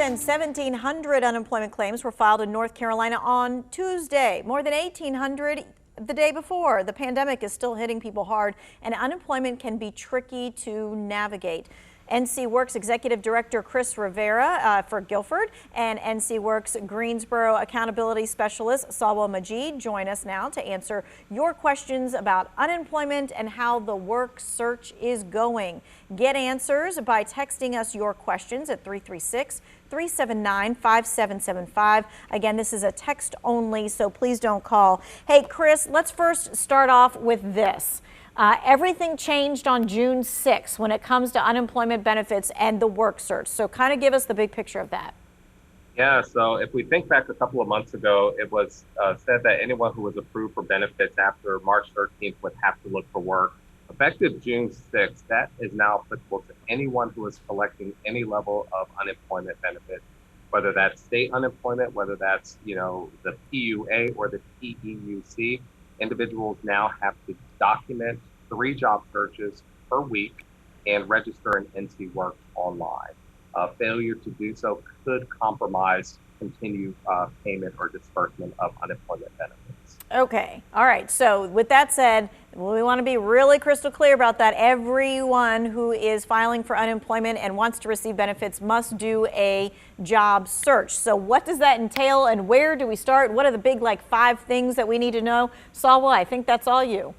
than 1,700 unemployment claims were filed in North Carolina on Tuesday, more than 1,800 the day before. The pandemic is still hitting people hard, and unemployment can be tricky to navigate. NC Works Executive Director Chris Rivera for Guilford and NC Works Greensboro Accountability Specialist Salwa Majid join us now to answer your questions about unemployment and how the work search is going. Get answers by texting us your questions at 336-379-5775. Again, this is a text only, so please don't call. Hey, Chris, let's first start off with this. Everything changed on June 6th when it comes to unemployment benefits and the work search. So kind of give us the big picture of that. Yeah, so if we think back a couple of months ago, it was said that anyone who was approved for benefits after March 13th would have to look for work. Effective June 6th, that is now applicable to anyone who is collecting any level of unemployment benefits, whether that's state unemployment, whether that's, the PUA or the PEUC. Individuals now have to document 3 job searches per week and register an NC Works online. Failure to do so could compromise continued payment or disbursement of unemployment benefits. Okay. All right. So with that said, we want to be really crystal clear about that. Everyone who is filing for unemployment and wants to receive benefits must do a job search. So what does that entail and where do we start? What are the big 5 things that we need to know? Salwa, I think that's all you.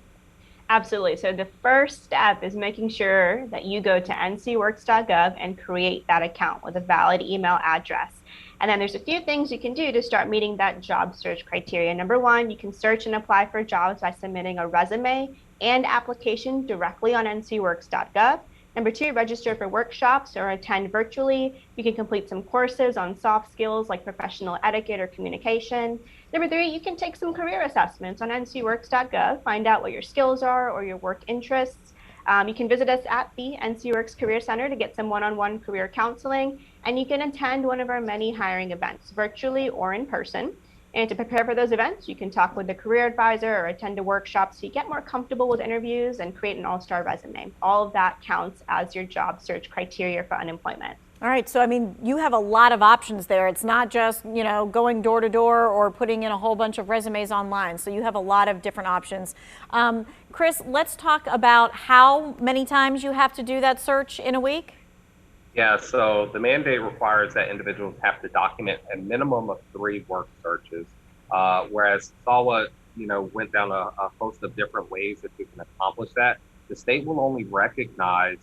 Absolutely. So the first step is making sure that you go to ncworks.gov and create that account with a valid email address. And then there's a few things you can do to start meeting that job search criteria. Number 1, you can search and apply for jobs by submitting a resume and application directly on ncworks.gov. Number 2, register for workshops or attend virtually. You can complete some courses on soft skills like professional etiquette or communication. Number 3, you can take some career assessments on ncworks.gov, find out what your skills are or your work interests. You can visit us at the NC Works Career Center to get some one-on-one career counseling, and you can attend one of our many hiring events, virtually or in person. And to prepare for those events, you can talk with a career advisor or attend a workshop so you get more comfortable with interviews and create an all-star resume. All of that counts as your job search criteria for unemployment. All right. So, I mean, you have a lot of options there. It's not just, going door to door or putting in a whole bunch of resumes online. So you have a lot of different options. Chris, let's talk about how many times you have to do that search in a week. Yeah, so the mandate requires that individuals have to document a minimum of 3 work searches, whereas Salwa, went down a host of different ways that you can accomplish that. The state will only recognize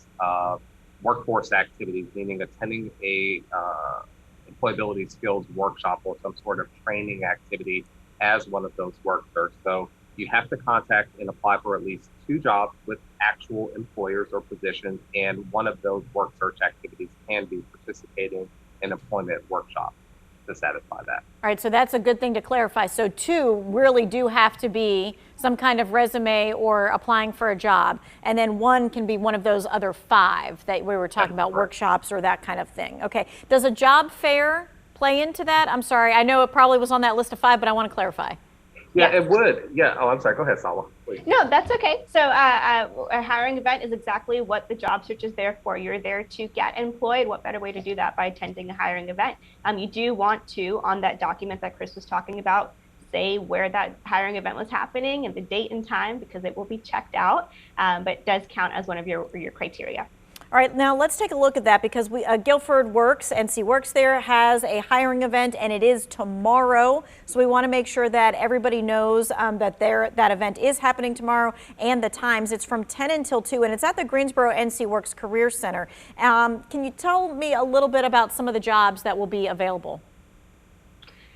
workforce activities, meaning attending a employability skills workshop or some sort of training activity as one of those work searches. So you have to contact and apply for at least 2 jobs with actual employers or positions, and one of those work search activities can be participating in employment workshops to satisfy that. All right, so that's a good thing to clarify. So 2 really do have to be some kind of resume or applying for a job, and then 1 can be one of those other 5 that we were talking about, workshops or that kind of thing. Okay, does a job fair play into that? I'm sorry, I know it probably was on that list of 5, but I want to clarify. Yeah, it would. Yeah. Oh, I'm sorry. Go ahead, Salwa, please. No, that's okay. So a hiring event is exactly what the job search is there for. You're there to get employed. What better way to do that by attending a hiring event? You do want to, on that document that Chris was talking about, say where that hiring event was happening and the date and time, because it will be checked out, but it does count as one of your criteria. All right, now let's take a look at that, because Guilford Works, NC Works there, has a hiring event, and it is tomorrow. So we want to make sure that everybody knows that that event is happening tomorrow and the times. It's from 10 until 2, and it's at the Greensboro NC Works Career Center. Can you tell me a little bit about some of the jobs that will be available?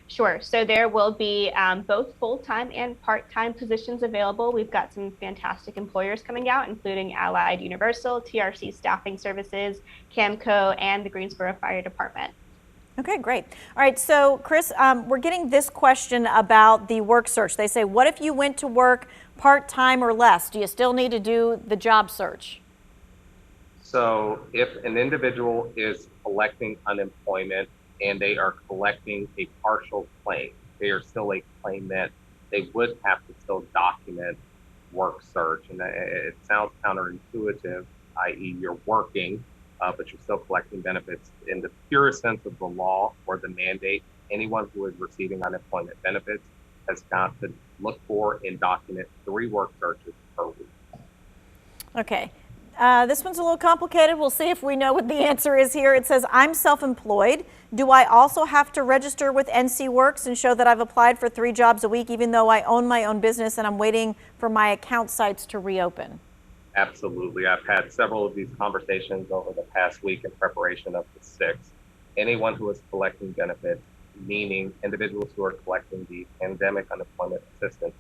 Sure. So there will be both full-time and part-time positions available. We've got some fantastic employers coming out, including Allied Universal, TRC Staffing Services, Camco, and the Greensboro Fire Department. Okay, great. All right, so Chris, we're getting this question about the work search. They say, what if you went to work part-time or less? Do you still need to do the job search? So if an individual is collecting unemployment and they are collecting a partial claim, they are still a claimant, they would have to still document work search. And it sounds counterintuitive, i.e. you're working but you're still collecting benefits in the purest sense of the law or the mandate. Anyone who is receiving unemployment benefits has got to look for and document 3 work searches per week. Okay. This one's a little complicated. We'll see if we know what the answer is here. It says, I'm self-employed. Do I also have to register with NC Works and show that I've applied for 3 jobs a week, even though I own my own business and I'm waiting for my account sites to reopen? Absolutely. I've had several of these conversations over the past week in preparation of the 6th. Anyone who is collecting benefits, meaning individuals who are collecting the Pandemic Unemployment Assistance,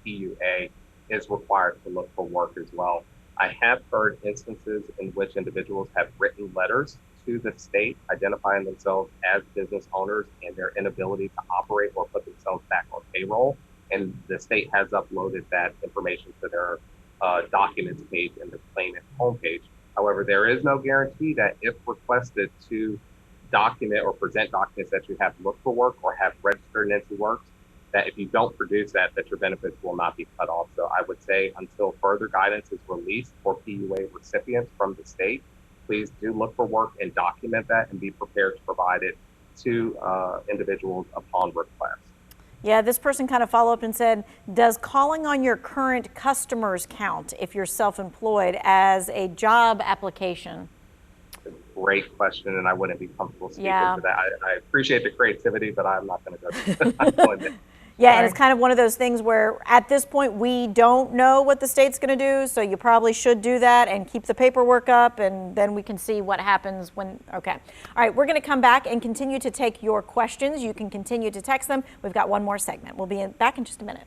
PUA, is required to look for work as well. I have heard instances in which individuals have written letters to the state identifying themselves as business owners and their inability to operate or put themselves back on payroll. And the state has uploaded that information to their documents page in the claimant homepage. However, there is no guarantee that if requested to document or present documents that you have looked for work or have registered in NC Works, that if you don't produce that your benefits will not be cut off. So I would say until further guidance is released for PUA recipients from the state, please do look for work and document that and be prepared to provide it to individuals upon request. Yeah, this person kind of followed up and said, does calling on your current customers count if you're self-employed as a job application? Great question, and I wouldn't be comfortable speaking to that. I appreciate the creativity, but I'm not going to go. Yeah, and it's kind of one of those things where at this point we don't know what the state's going to do, so you probably should do that and keep the paperwork up, and then we can see what happens when. Okay. All right, we're going to come back and continue to take your questions. You can continue to text them. We've got one more segment. We'll be back in just a minute.